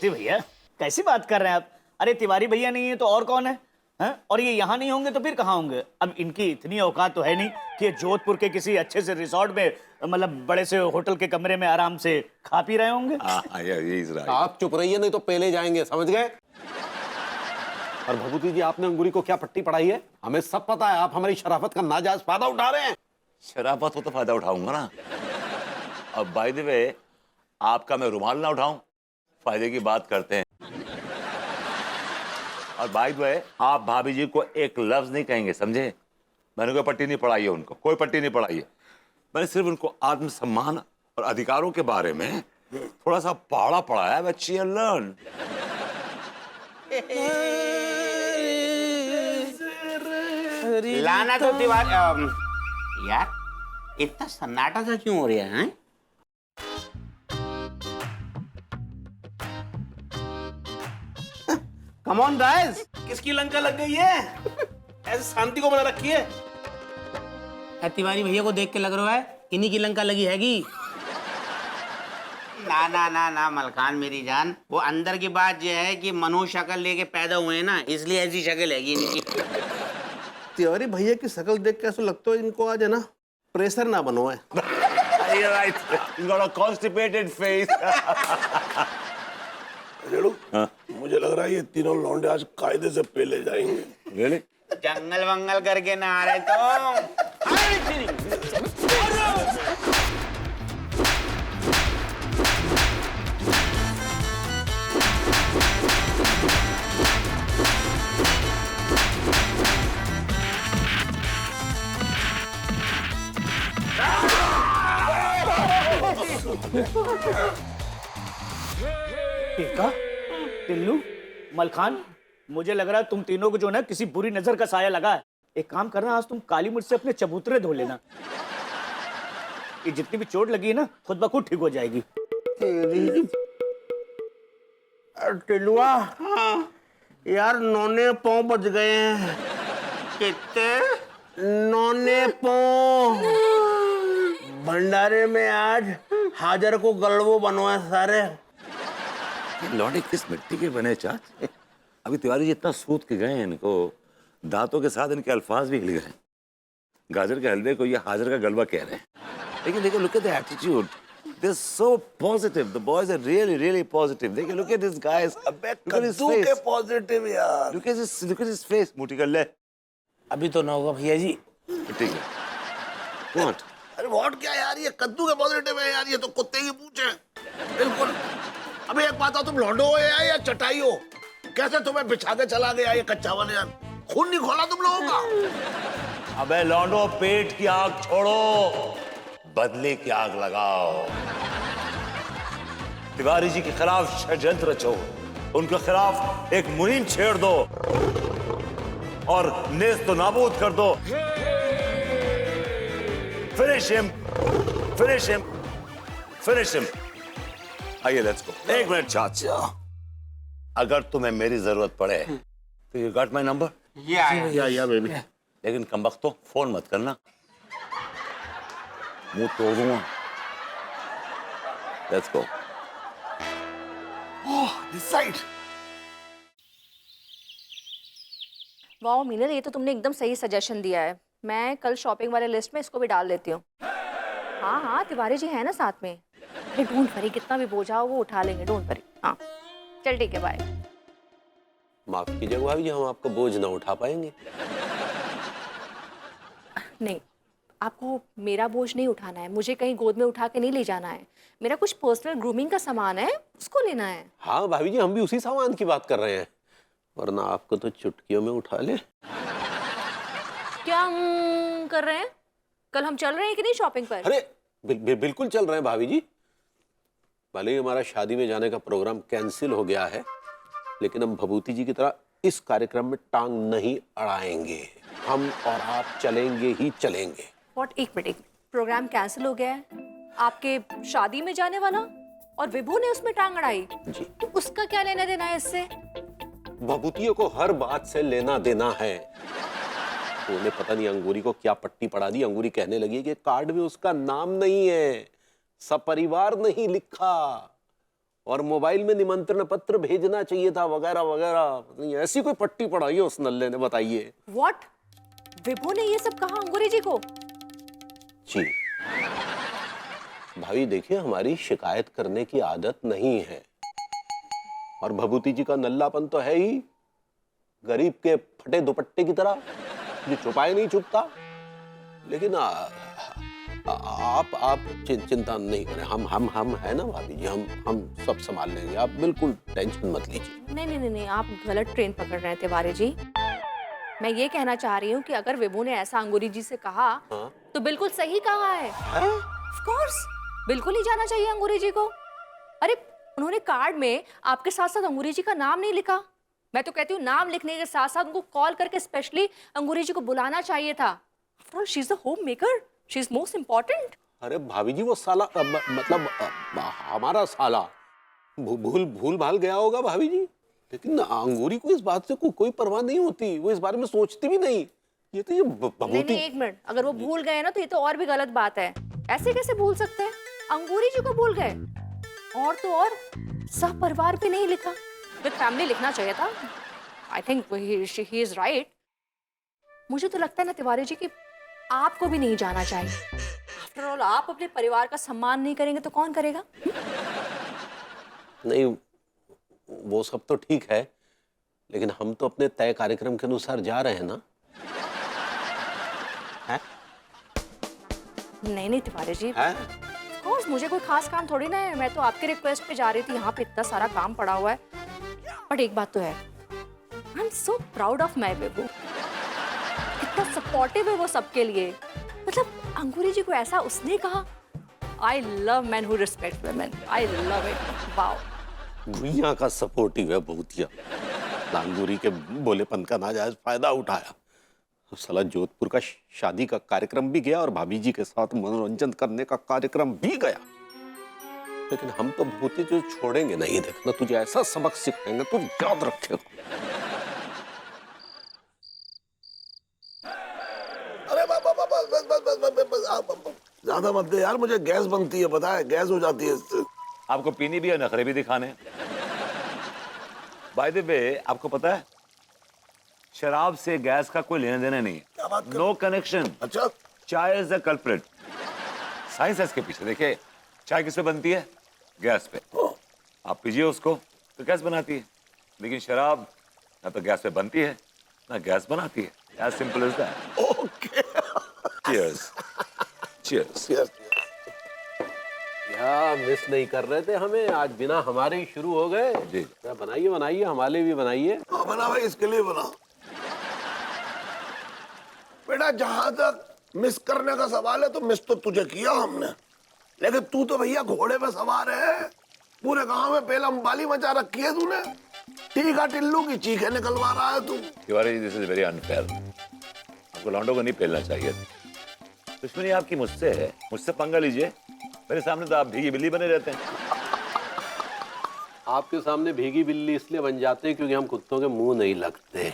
जी भैया कैसी बात कर रहे हैं आप? अरे तिवारी भैया नहीं है तो और कौन है? हैं? और ये यहाँ नहीं होंगे तो फिर कहाँ होंगे? अब इनकी इतनी औकात तो है नहीं कि ये जोधपुर के किसी अच्छे से रिसोर्ट में, मतलब बड़े से होटल के कमरे में आराम से खा पी रहे होंगे। आप चुप रहिए नहीं तो पहले जाएंगे, समझ गए? और भभूति जी, आपने अंगूरी को क्या पट्टी पढ़ाई है? हमें सब पता है, आप हमारी शराफत का नाजायज फायदा उठा रहे हैं। शराफत हो तो फायदा उठाऊंगा ना। अब बाय द वे, आपका मैं रुमाल ना उठाऊं, फायदे की बात करते हैं। और बाय द वे, आप भाभी जी को एक लफ्ज नहीं कहेंगे, समझे? मैंने कोई पट्टी नहीं पढ़ाई है उनको, कोई पट्टी नहीं पढ़ाई है। मैंने सिर्फ उनको आत्मसम्मान और अधिकारों के बारे में थोड़ा सा पढ़ा पढ़ाया। बच्ची लर्न। लाना तो तिवारी यार, इतना सन्नाटा सा क्यों हो रहा है? कम ऑन गाइस, किसकी लंका लग गई है? ऐसे शांति को बना रखी है। तिवारी भैया को देख के लग रहा है इन्हीं की लंका लगी हैगी। ना ना ना ना मलखान मेरी जान, वो अंदर की बात ये है कि मनुष्य शक्ल लेके पैदा हुए हैं ना, इसलिए ऐसी शक्ल हैगी इनकी। तिवारी भैया की शक्ल देख के ऐसा लगता है इनको आज है ना प्रेशर ना बनो है। You're right. He's got a constipated face. Redu, मुझे लग रहा है ये तीनों लौंडे आज कायदे से पेले जाएंगे। Really? जंगल वंगल करके ना आ रहे तो। टीका, टिल्लू, मलखान, मुझे लग रहा है तुम तीनों को जो ना किसी बुरी नजर का साया लगा है। एक काम करना, आज तुम काली मिर्च से अपने चबूतरे धो लेना। ये जितनी भी चोट लगी है ना खुद ब खुद ठीक हो जाएगी। टिलुआ, यार नौने पाँव बज गए हैं। कितने नौने पाँव। भंडारे में आज हाजर को गलबो बनवाए सारे। ये लौंडे किस मिट्टी के बने चाच? अभी तिवारी जी इतना सूत के गए हैं, इनको दांतों के साथ इनके अल्फाज भी हिल गए। गाजर के हलवे को ये हाजर का गलबा कह रहे हैं। लेकिन देखो, look at the attitude. They're so positive. The boys are really, really positive. They can look at this guys. Look at his face. Positive यार। Look at his face. मुट्ठी कर ले। अभी तो ना होगा भैया जी। ठीक है। What? अरे वॉट क्या यार, ये कद्दू के पॉजिटिव है यार, ये तो कुत्ते की पूंछ है। बिल्कुल। अबे एक बात, तुम लौंडो हो या चटाई हो? कैसे तुम्हें बिछा के चला गया ये कच्चा वाला यार? खून नहीं खोला तुम लोगों का? अबे लौंडो, पेट की आग छोड़ो, बदले की आग लगाओ। तिवारी जी के खिलाफ षड्यंत्र रचो, उनके खिलाफ एक मुहिम छेड़ दो और नेस्त नाबूद कर दो। Finish him, finish him, finish him. आइए, लेट्स गो। एक मिनट चाचा, अगर तुम्हें मेरी जरूरत पड़े तो यू गॉट माय नंबर। या बेबी। लेकिन कमबख्तो फोन मत करना, मुंह तोड़ दूंगा। Let's go. This side. Wow Meenal, ये तो तुमने एकदम सही सजेशन दिया है। मैं कल शॉपिंग वाले लिस्ट में इसको भी डाल देती हूँ। हाँ हाँ, तिवारी जी है ना साथ में। अरे डोंट वरी, कितना भी बोझ हो वो उठा लेंगे, डोंट वरी। हाँ चल ठीक है, बाय। माफ कीजिएगा भाभी जी, हम आपका बोझ ना उठा पाएंगे। नहीं, आपको मेरा बोझ नहीं उठाना है, मुझे कहीं गोद में उठा के नहीं ले जाना है। मेरा कुछ पर्सनल ग्रूमिंग का सामान है, उसको लेना है। हाँ भाभी जी, हम भी उसी सामान की बात कर रहे हैं, वरना आपको तो चुटकियों में उठा ले। क्या कर रहे हैं? कल हम चल रहे हैं कि नहीं शॉपिंग पर? अरे बिल्कुल चल रहे हैं भाभी जी। भले ही हमारा शादी में जाने का प्रोग्राम कैंसिल हो गया है, लेकिन हम भभूति जी की तरह इस कार्यक्रम में टांग नहीं अड़ाएंगे। हम और आप चलेंगे ही चलेंगे। व्हाट? एक मिनट, प्रोग्राम कैंसिल हो गया है आपके शादी में जाने वाला, और विभू ने उसमें टांग अड़ाई जी। तो उसका क्या लेना देना है इससे? भभूतियों को हर बात से लेना देना है। तो उन्हें पता नहीं अंगूरी को क्या पट्टी पड़ा दी। अंगूरी कहने लगी कि कार्ड में उसका नाम नहीं है, सपरिवार नहीं लिखा। और मोबाइल में निमंत्रण पत्र भेजना चाहिए था, वगैरह वगैरह। पता नहीं ऐसी कोई पट्टी पढ़ाई है उस नल्ले ने, बताइए। व्हाट? विभू ने ये सब कहा अंगूरी जी को? जी भाई देखिए, हमारी शिकायत करने की आदत नहीं है, और भभूति जी का नल्लापन तो है ही गरीब के फटे दुपट्टे की तरह, जो छुपाए नहीं छुपता। लेकिन आप चिंता नहीं करें, हम है ना भाभी जी, हम सब संभाल लेंगे, आप बिल्कुल टेंशन मत लीजिए। नहीं नहीं नहीं नहीं, आप गलत ट्रेन पकड़ रहे हैं तिवारी जी। मैं ये कहना चाह रही हूँ कि अगर विभू ने ऐसा अंगूरी जी से कहा हाँ? तो बिल्कुल सही कहा है। ऑफ कोर्स, बिल्कुल ही जाना चाहिए अंगूरी जी को। अरे उन्होंने कार्ड में आपके साथ साथ अंगूरी जी का नाम नहीं लिखा। मैं तो कहती हूँ नाम लिखने के साथ साथ उनको कॉल करके स्पेशली अंगूरी जी को बुलाना चाहिए था। After all she is the home maker, she is most important. अरे भाभी जी वो साला मतलब हमारा साला भूल भाल गया होगा भाभी जी, लेकिन अंगूरी को इस बात से कोई परवाह नहीं होती, वो इस बारे में सोचती भी नहीं। ये तो ये नहीं भभूति। नहीं, एक मिनट, अगर वो भूल गए ना तो ये तो और भी गलत बात है। ऐसे कैसे भूल सकते हैं? अंगूरी जी को भूल गए, और तो और सब परिवार पे नहीं लिखा, विद फैमिली लिखना चाहिए था। I think he is right. मुझे तो लगता है ना तिवारी जी कि आपको भी नहीं जाना चाहिए। आफ्टर ऑल आप अपने परिवार का सम्मान नहीं करेंगे तो कौन करेगा? नहीं वो सब तो ठीक है, लेकिन हम तो अपने तय कार्यक्रम के अनुसार जा रहे हैं ना। है? नहीं नहीं तिवारी जी, है? ऑफ कोर्स मुझे कोई खास काम थोड़ी ना है, मैं तो आपके रिक्वेस्ट पे जा रही थी, यहाँ पे इतना सारा काम पड़ा हुआ है। बट एक बात तो है, I am so proud of my बेबू। कितना सपोर्टिव है वो सबके लिए। मतलब अंगूरी जी को ऐसा उसने कहा। I love man who respect women, I love it. Wow, Bhuiyan का सपोर्टिव है बहुतिया, लांगूरी के बोलेपन का नाजायज फायदा उठाया। अब साला जोधपुर का शादी का कार्यक्रम भी गया और भाभी जी के साथ मनोरंजन करने का कार्यक्रम भी गया, लेकिन हम तो भूति जो छोड़ेंगे नहीं। देखना, तुझे ऐसा सबक सिखाएंगे तू याद रखेगा। अरे बस ज्यादा मत दे यार, मुझे गैस बनती है, पता है, गैस हो जाती है इससे। आपको पीनी भी है, नखरे भी दिखाने। बाय द वे, आपको पता है शराब से गैस का कोई लेना देना नहीं क्या बात है, कर? No connection. अच्छा, chai is the culprit. Science है इसके पीछे। देखिए, चाय किससे बनती है? गैस पे। आप पीजिए उसको तो गैस बनाती है, लेकिन शराब ना तो गैस पे बनती है ना गैस बनाती है। As simple as that. Okay. Cheers. Cheers. क्या मिस नहीं कर रहे थे हमें? आज बिना हमारे ही शुरू हो गए। जी। क्या बनाइए बनाइए, हमारे भी बनाइए। हाँ बना भाई, इसके लिए बना। बेटा जहां तक मिस करने का सवाल है तो मिस तो तुझे किया हमने, लेकिन तू तो भैया घोड़े पे सवार है। पूरे गांव में पेलम बाली मचा रखी है तूने। टीका टिल्लू की चीखें निकलवा रहा है तू। Tiwari, this is very unfair. आपको लौंडों को नहीं पेलना चाहिए। दुश्मनी आपकी मुझसे है, मुझसे पंगा लीजिए। मेरे सामने तो आप भीगी बिल्ली बने रहते हैं। आपके सामने भीगी बिल्ली इसलिए बन जाते हैं क्योंकि हम कुत्तों के मुंह नहीं लगते।